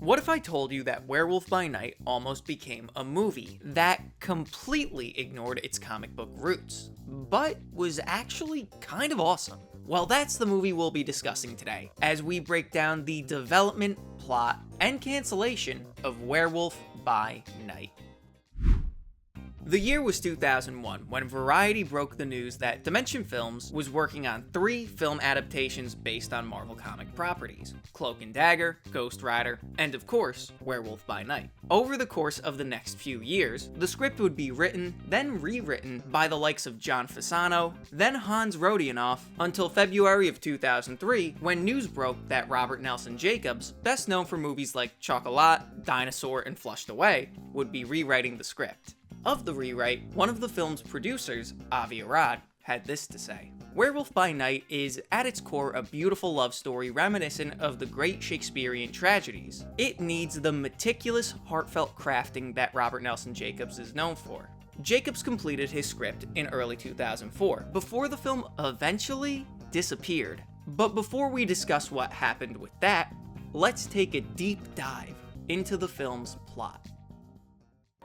What if I told you that Werewolf by Night almost became a movie that completely ignored its comic book roots, but was actually kind of awesome? Well, that's the movie we'll be discussing today, as we break down the development, plot, and cancellation of Werewolf by Night. The year was 2001 when Variety broke the news that Dimension Films was working on 3 film adaptations based on Marvel comic properties: Cloak and Dagger, Ghost Rider, and of course, Werewolf by Night. Over the course of the next few years, the script would be written, then rewritten by the likes of John Fasano, then Hans Rodionoff, until February of 2003 when news broke that Robert Nelson Jacobs, best known for movies like Chocolat, Dinosaur, and Flushed Away, would be rewriting the script. Of the rewrite, one of the film's producers, Avi Arad, had this to say: Werewolf by Night is, at its core, a beautiful love story reminiscent of the great Shakespearean tragedies. It needs the meticulous, heartfelt crafting that Robert Nelson Jacobs is known for. Jacobs completed his script in early 2004, before the film eventually disappeared. But before we discuss what happened with that, let's take a deep dive into the film's plot.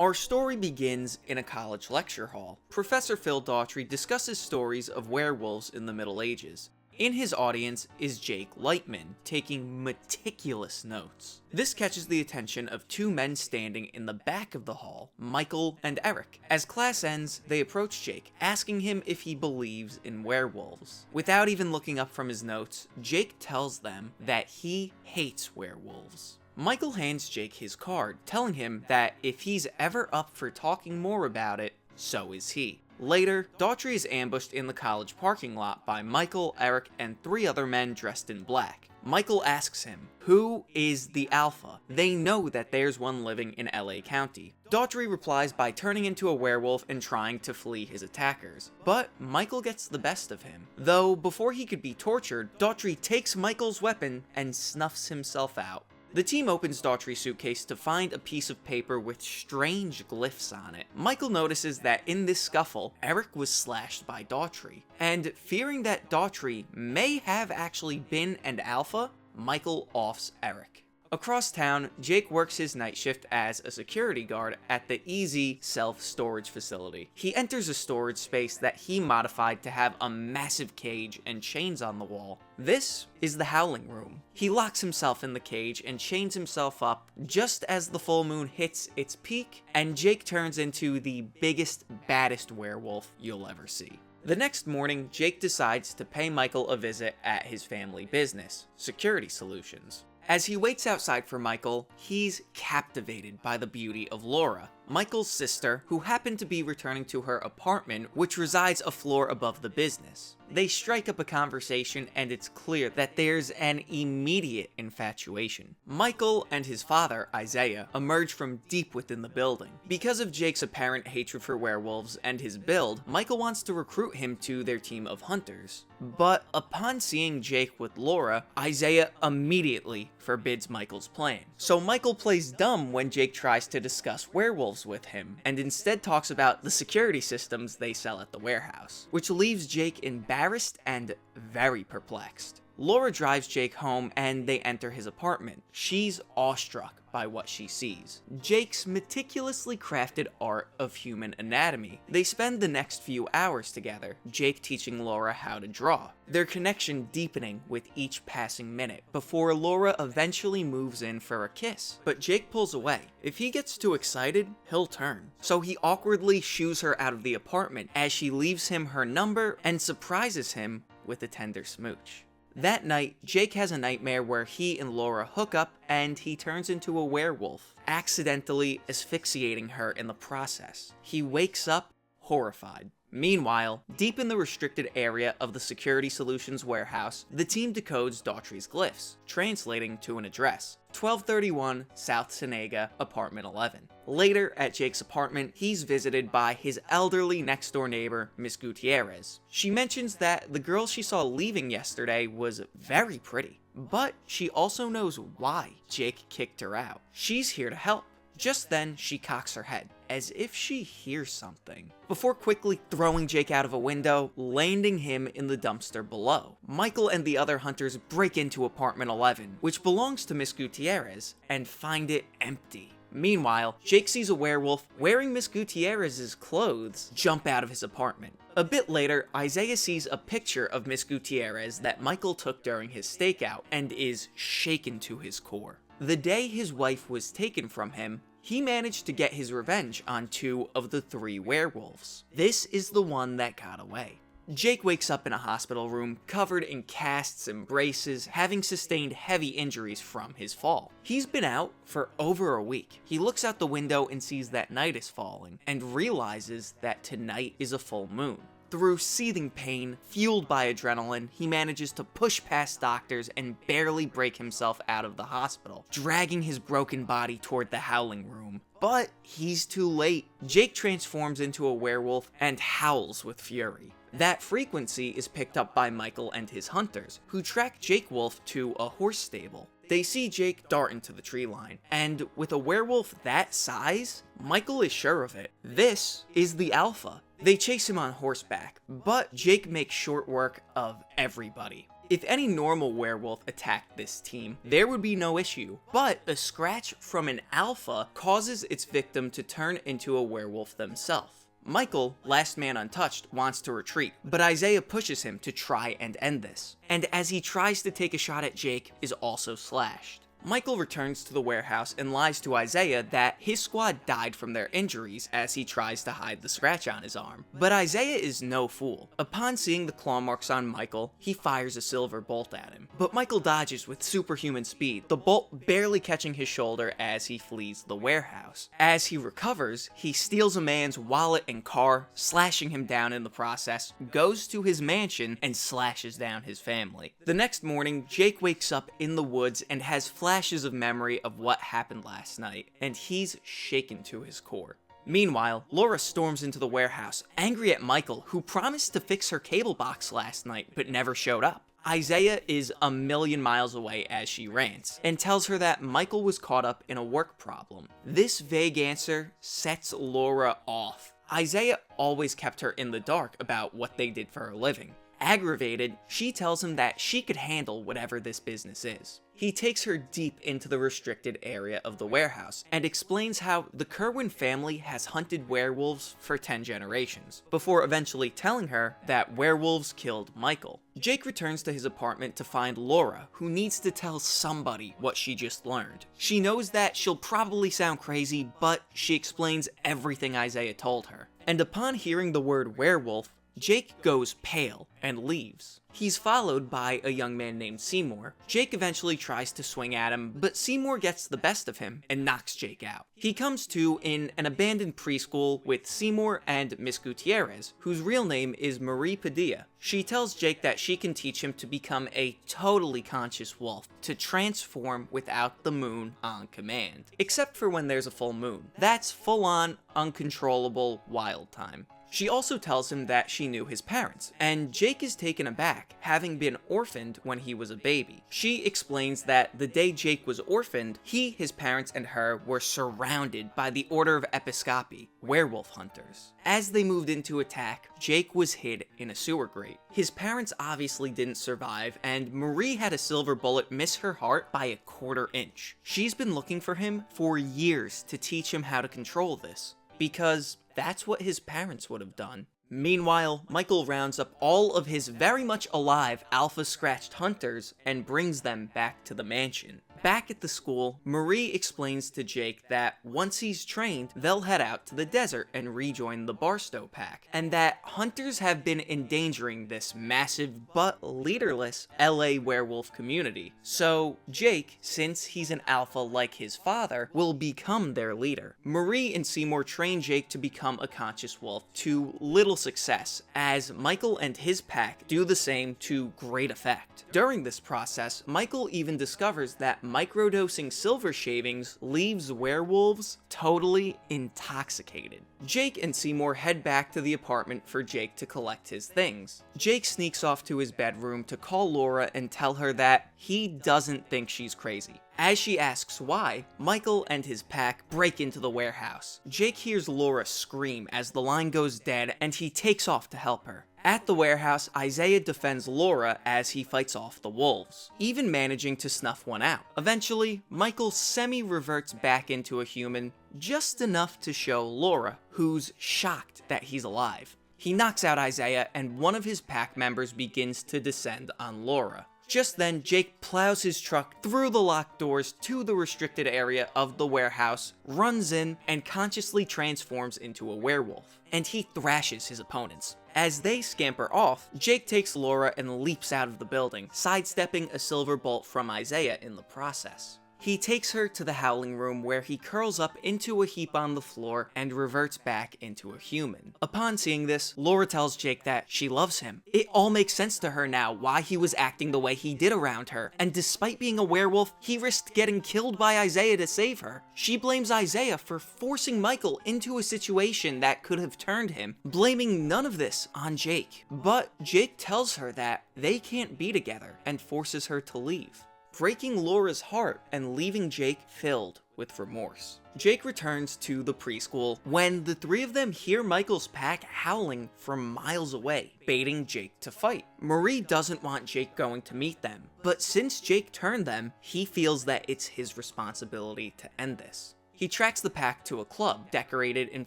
Our story begins in a college lecture hall. Professor Phil Daughtry discusses stories of werewolves in the Middle Ages. In his audience is Jake Lightman, taking meticulous notes. This catches the attention of 2 men standing in the back of the hall, Michael and Eric. As class ends, they approach Jake, asking him if he believes in werewolves. Without even looking up from his notes, Jake tells them that he hates werewolves. Michael hands Jake his card, telling him that if he's ever up for talking more about it, so is he. Later, Daughtry is ambushed in the college parking lot by Michael, Eric, and 3 other men dressed in black. Michael asks him, who is the Alpha? They know that there's one living in LA County. Daughtry replies by turning into a werewolf and trying to flee his attackers. But Michael gets the best of him. Though, before he could be tortured, Daughtry takes Michael's weapon and snuffs himself out. The team opens Daughtry's suitcase to find a piece of paper with strange glyphs on it. Michael notices that in this scuffle, Eric was slashed by Daughtry, and fearing that Daughtry may have actually been an alpha, Michael offs Eric. Across town, Jake works his night shift as a security guard at the Easy self-storage facility. He enters a storage space that he modified to have a massive cage and chains on the wall. This is the Howling Room. He locks himself in the cage and chains himself up just as the full moon hits its peak, and Jake turns into the biggest, baddest werewolf you'll ever see. The next morning, Jake decides to pay Michael a visit at his family business, Security Solutions. As he waits outside for Michael, he's captivated by the beauty of Laura, Michael's sister, who happened to be returning to her apartment, which resides a floor above the business. They strike up a conversation, and it's clear that there's an immediate infatuation. Michael and his father, Isaiah, emerge from deep within the building. Because of Jake's apparent hatred for werewolves and his build, Michael wants to recruit him to their team of hunters. But upon seeing Jake with Laura, Isaiah immediately forbids Michael's plan. So Michael plays dumb when Jake tries to discuss werewolves with him, and instead talks about the security systems they sell at the warehouse, which leaves Jake embarrassed and very perplexed. Laura drives Jake home and they enter his apartment. She's awestruck by what she sees: Jake's meticulously crafted art of human anatomy. They spend the next few hours together, Jake teaching Laura how to draw, their connection deepening with each passing minute, before Laura eventually moves in for a kiss. But Jake pulls away. If he gets too excited, he'll turn. So he awkwardly shoos her out of the apartment as she leaves him her number and surprises him with a tender smooch. That night, Jake has a nightmare where he and Laura hook up and he turns into a werewolf, accidentally asphyxiating her in the process. He wakes up horrified. Meanwhile, deep in the restricted area of the Security Solutions warehouse, the team decodes Daughtry's glyphs, translating to an address: 1231 South Senega, apartment 11. Later, at Jake's apartment, he's visited by his elderly next-door neighbor, Miss Gutierrez. She mentions that the girl she saw leaving yesterday was very pretty, but she also knows why Jake kicked her out. She's here to help. Just then, she cocks her head, as if she hears something, before quickly throwing Jake out of a window, landing him in the dumpster below. Michael and the other hunters break into apartment 11, which belongs to Miss Gutierrez, and find it empty. Meanwhile, Jake sees a werewolf wearing Miss Gutierrez's clothes jump out of his apartment. A bit later, Isaiah sees a picture of Miss Gutierrez that Michael took during his stakeout and is shaken to his core. The day his wife was taken from him, he managed to get his revenge on 2 of the 3 werewolves. This is the one that got away. Jake wakes up in a hospital room covered in casts and braces, having sustained heavy injuries from his fall. He's been out for over a week. He looks out the window and sees that night is falling, and realizes that tonight is a full moon. Through seething pain, fueled by adrenaline, he manages to push past doctors and barely break himself out of the hospital, dragging his broken body toward the howling room. But he's too late. Jake transforms into a werewolf and howls with fury. That frequency is picked up by Michael and his hunters, who track Jake Wolf to a horse stable. They see Jake dart into the tree line, and with a werewolf that size, Michael is sure of it. This is the alpha. They chase him on horseback, but Jake makes short work of everybody. If any normal werewolf attacked this team, there would be no issue, but a scratch from an alpha causes its victim to turn into a werewolf themselves. Michael, last man untouched, wants to retreat, but Isaiah pushes him to try and end this, and as he tries to take a shot at Jake, is also slashed. Michael returns to the warehouse and lies to Isaiah that his squad died from their injuries as he tries to hide the scratch on his arm. But Isaiah is no fool. Upon seeing the claw marks on Michael, he fires a silver bolt at him. But Michael dodges with superhuman speed, the bolt barely catching his shoulder as he flees the warehouse. As he recovers, he steals a man's wallet and car, slashing him down in the process, goes to his mansion, and slashes down his family. The next morning, Jake wakes up in the woods and has flashes of memory of what happened last night, and he's shaken to his core. Meanwhile, Laura storms into the warehouse, angry at Michael, who promised to fix her cable box last night but never showed up. Isaiah is a million miles away as she rants, and tells her that Michael was caught up in a work problem. This vague answer sets Laura off. Isaiah always kept her in the dark about what they did for a living. Aggravated, she tells him that she could handle whatever this business is. He takes her deep into the restricted area of the warehouse and explains how the Curwen family has hunted werewolves for 10 generations, before eventually telling her that werewolves killed Michael. Jake returns to his apartment to find Laura, who needs to tell somebody what she just learned. She knows that she'll probably sound crazy, but she explains everything Isaiah told her. And upon hearing the word werewolf, Jake goes pale and leaves. He's followed by a young man named Seymour. Jake eventually tries to swing at him, but Seymour gets the best of him and knocks Jake out. He comes to in an abandoned preschool with Seymour and Miss Gutierrez, whose real name is Marie Padilla. She tells Jake that she can teach him to become a totally conscious wolf, to transform without the moon on command. Except for when there's a full moon. That's full-on, uncontrollable wild time. She also tells him that she knew his parents, and Jake is taken aback, having been orphaned when he was a baby. She explains that the day Jake was orphaned, he, his parents, and her were surrounded by the Order of Episcopi, werewolf hunters. As they moved in to attack, Jake was hid in a sewer grate. His parents obviously didn't survive, and Marie had a silver bullet miss her heart by a 1/4 inch. She's been looking for him for years to teach him how to control this, because that's what his parents would have done. Meanwhile, Michael rounds up all of his very much alive alpha scratched hunters and brings them back to the mansion. Back at the school, Marie explains to Jake that once he's trained, they'll head out to the desert and rejoin the Barstow Pack, and that hunters have been endangering this massive but leaderless LA werewolf community. So Jake, since he's an alpha like his father, will become their leader. Marie and Seymour train Jake to become a conscious wolf to little success, as Michael and his pack do the same to great effect. During this process, Michael even discovers that microdosing silver shavings leaves werewolves totally intoxicated. Jake and Seymour head back to the apartment for Jake to collect his things. Jake sneaks off to his bedroom to call Laura and tell her that he doesn't think she's crazy. As she asks why, Michael and his pack break into the warehouse. Jake hears Laura scream as the line goes dead and he takes off to help her. At the warehouse, Isaiah defends Laura as he fights off the wolves, even managing to snuff one out. Eventually, Michael semi-reverts back into a human, just enough to show Laura, who's shocked that he's alive. He knocks out Isaiah and one of his pack members begins to descend on Laura. Just then, Jake plows his truck through the locked doors to the restricted area of the warehouse, runs in, and consciously transforms into a werewolf, and he thrashes his opponents. As they scamper off, Jake takes Laura and leaps out of the building, sidestepping a silver bolt from Isaiah in the process. He takes her to the howling room where he curls up into a heap on the floor and reverts back into a human. Upon seeing this, Laura tells Jake that she loves him. It all makes sense to her now why he was acting the way he did around her, and despite being a werewolf, he risked getting killed by Isaiah to save her. She blames Isaiah for forcing Michael into a situation that could have turned him, blaming none of this on Jake. But Jake tells her that they can't be together and forces her to leave, breaking Laura's heart and leaving Jake filled with remorse. Jake returns to the preschool when the three of them hear Michael's pack howling from miles away, baiting Jake to fight. Marie doesn't want Jake going to meet them, but since Jake turned them, he feels that it's his responsibility to end this. He tracks the pack to a club decorated in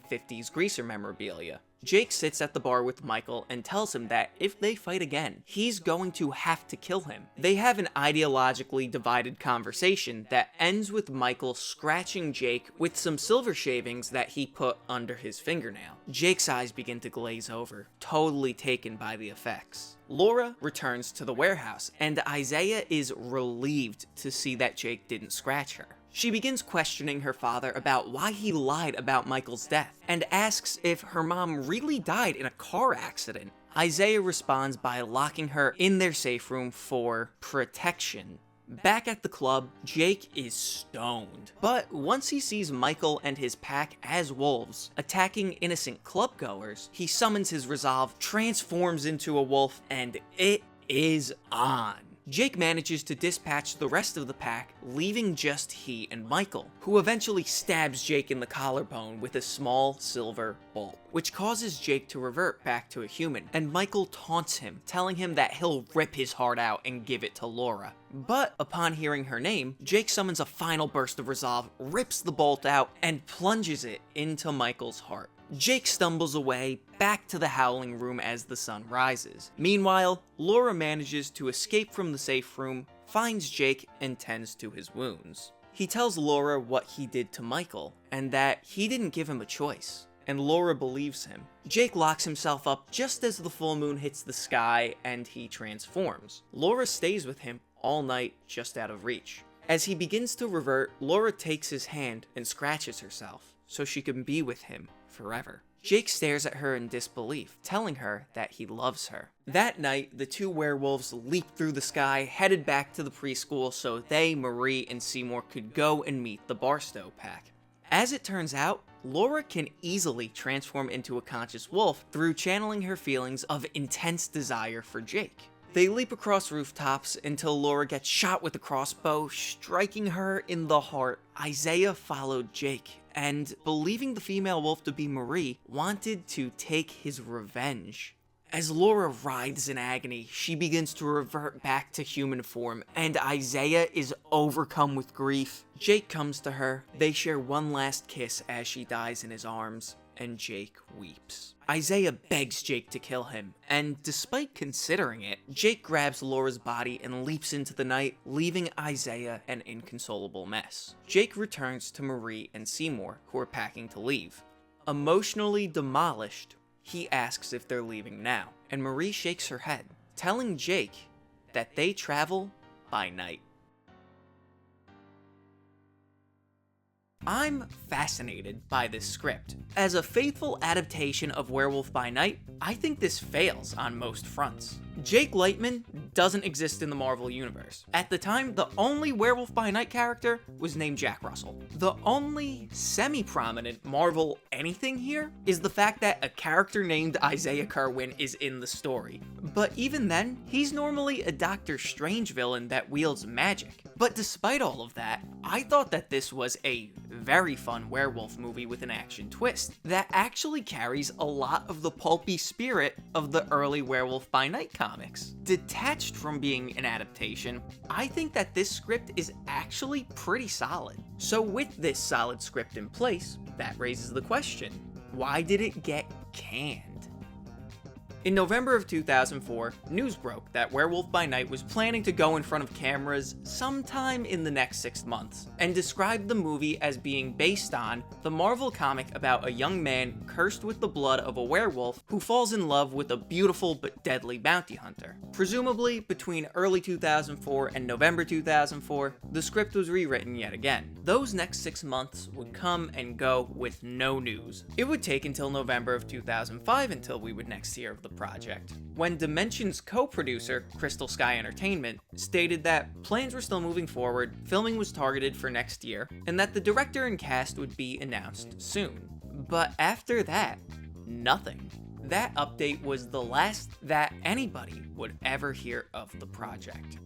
50s greaser memorabilia. Jake sits at the bar with Michael and tells him that if they fight again, he's going to have to kill him. They have an ideologically divided conversation that ends with Michael scratching Jake with some silver shavings that he put under his fingernail. Jake's eyes begin to glaze over, totally taken by the effects. Laura returns to the warehouse, and Isaiah is relieved to see that Jake didn't scratch her. She begins questioning her father about why he lied about Michael's death, and asks if her mom really died in a car accident. Isaiah responds by locking her in their safe room for protection. Back at the club, Jake is stoned, but once he sees Michael and his pack as wolves attacking innocent clubgoers, he summons his resolve, transforms into a wolf, and it is on. Jake manages to dispatch the rest of the pack, leaving just he and Michael, who eventually stabs Jake in the collarbone with a small silver bolt, which causes Jake to revert back to a human, and Michael taunts him, telling him that he'll rip his heart out and give it to Laura. But upon hearing her name, Jake summons a final burst of resolve, rips the bolt out, and plunges it into Michael's heart. Jake stumbles away back to the howling room as the sun rises. Meanwhile, Laura manages to escape from the safe room, finds Jake, and tends to his wounds. He tells Laura what he did to Michael, and that he didn't give him a choice, and Laura believes him. Jake locks himself up just as the full moon hits the sky and he transforms. Laura stays with him all night, just out of reach. As he begins to revert, Laura takes his hand and scratches herself, so she can be with him forever. Jake stares at her in disbelief, telling her that he loves her. That night, the two werewolves leaped through the sky, headed back to the preschool so they, Marie, and Seymour could go and meet the Barstow pack. As it turns out, Laura can easily transform into a conscious wolf through channeling her feelings of intense desire for Jake. They leap across rooftops until Laura gets shot with a crossbow, striking her in the heart. Isaiah followed Jake, and believing the female wolf to be Marie, wanted to take his revenge. As Laura writhes in agony, she begins to revert back to human form, and Isaiah is overcome with grief. Jake comes to her, they share one last kiss as she dies in his arms, and Jake weeps. Isaiah begs Jake to kill him, and despite considering it, Jake grabs Laura's body and leaps into the night, leaving Isaiah an inconsolable mess. Jake returns to Marie and Seymour, who are packing to leave. Emotionally demolished, he asks if they're leaving now, and Marie shakes her head, telling Jake that they travel by night. I'm fascinated by this script. As a faithful adaptation of Werewolf by Night, I think this fails on most fronts. Jake Lightman doesn't exist in the Marvel Universe. At the time, the only Werewolf by Night character was named Jack Russell. The only semi-prominent Marvel anything here is the fact that a character named Isaiah Curwen is in the story. But even then, he's normally a Doctor Strange villain that wields magic. But despite all of that, I thought that this was a very fun werewolf movie with an action twist that actually carries a lot of the pulpy spirit of the early Werewolf by Night comics. Detached from being an adaptation, I think that this script is actually pretty solid. So with this solid script in place, that raises the question, why did it get canned? In November of 2004, news broke that Werewolf by Night was planning to go in front of cameras sometime in the next 6 months, and described the movie as being based on the Marvel comic about a young man cursed with the blood of a werewolf who falls in love with a beautiful but deadly bounty hunter. Presumably, between early 2004 and November 2004, the script was rewritten yet again. Those next 6 months would come and go with no news. It would take until November of 2005 until we would next hear of the project, when Dimension's co-producer, Crystal Sky Entertainment, stated that plans were still moving forward, filming was targeted for next year, and that the director and cast would be announced soon. But after that, nothing. That update was the last that anybody would ever hear of the project.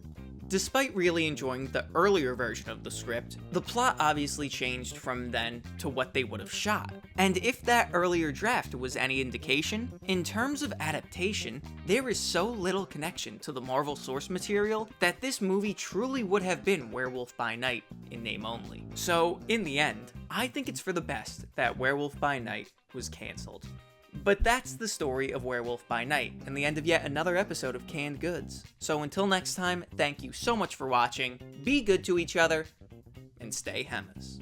Despite really enjoying the earlier version of the script, the plot obviously changed from then to what they would have shot. And if that earlier draft was any indication, in terms of adaptation, there is so little connection to the Marvel source material that this movie truly would have been Werewolf by Night in name only. So, in the end, I think it's for the best that Werewolf by Night was cancelled. But that's the story of Werewolf by Night, and the end of yet another episode of Canned Goods. So until next time, thank you so much for watching, be good to each other, and stay Hemis.